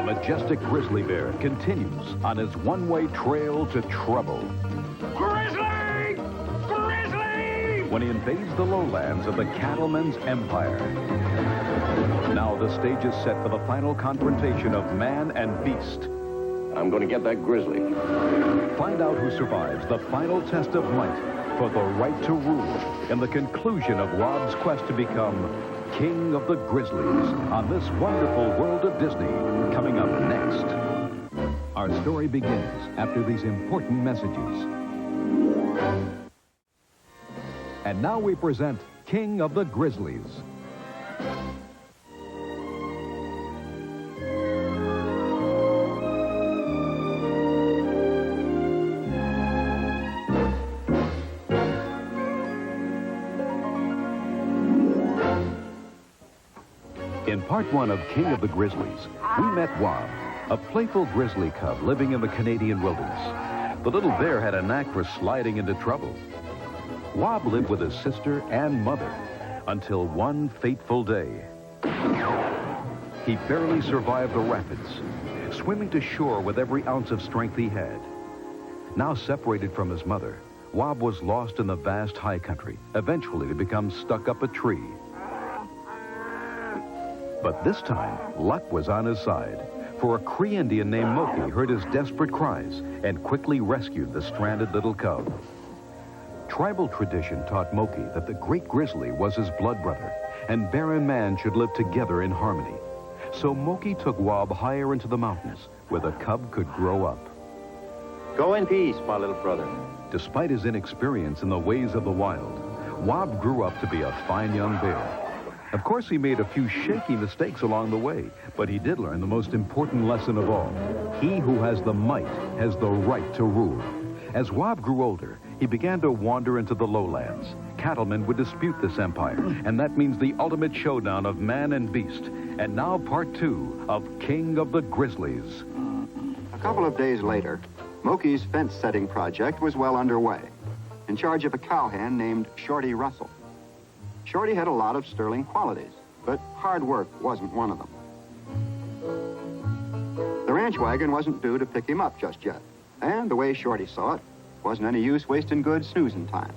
Majestic grizzly bear continues on his one-way trail to trouble. Grizzly! Grizzly! When he invades the lowlands of the cattleman's empire. Now the stage is set for the final confrontation of man and beast. I'm going to get that grizzly. Find out who survives the final test of might for the right to rule in the conclusion of Wob's quest to become King of the Grizzlies on this wonderful world of Disney. Coming up next. Our story begins after these important messages. And now we present King of the Grizzlies. In part one of King of the Grizzlies, we met Wob, a playful grizzly cub living in the Canadian wilderness. The little bear had a knack for sliding into trouble. Wob lived with his sister and mother until one fateful day. He barely survived the rapids, swimming to shore with every ounce of strength he had. Now separated from his mother, Wob was lost in the vast high country, eventually to become stuck up a tree. But this time, luck was on his side, for a Cree Indian named Moki heard his desperate cries and quickly rescued the stranded little cub. Tribal tradition taught Moki that the great grizzly was his blood brother, and bear and man should live together in harmony. So Moki took Wob higher into the mountains, where the cub could grow up. Go in peace, my little brother. Despite his inexperience in the ways of the wild, Wob grew up to be a fine young bear. Of course, he made a few shaky mistakes along the way, but he did learn the most important lesson of all. He who has the might has the right to rule. As Wob grew older, he began to wander into the lowlands. Cattlemen would dispute this empire, and that means the ultimate showdown of man and beast. And now part two of King of the Grizzlies. A couple of days later, Moki's fence-setting project was well underway, in charge of a cowhand named Shorty Russell. Shorty had a lot of sterling qualities, but hard work wasn't one of them. The ranch wagon wasn't due to pick him up just yet, and the way Shorty saw it, wasn't any use wasting good snoozing time.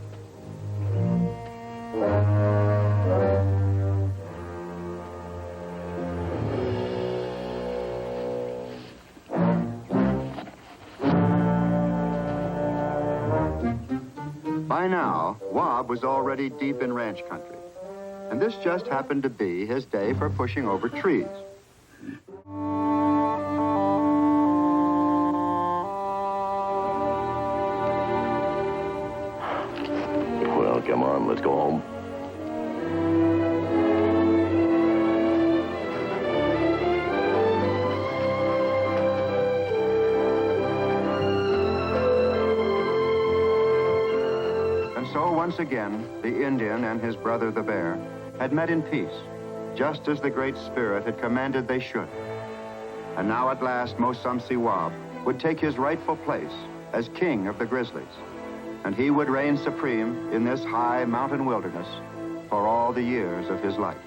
By now, Wob was already deep in ranch country, and this just happened to be his day for pushing over trees. Well, come on, let's go home. So once again, the Indian and his brother the bear had met in peace, just as the Great Spirit had commanded they should. And now at last, Mosumsy Wob would take his rightful place as king of the Grizzlies, and he would reign supreme in this high mountain wilderness for all the years of his life.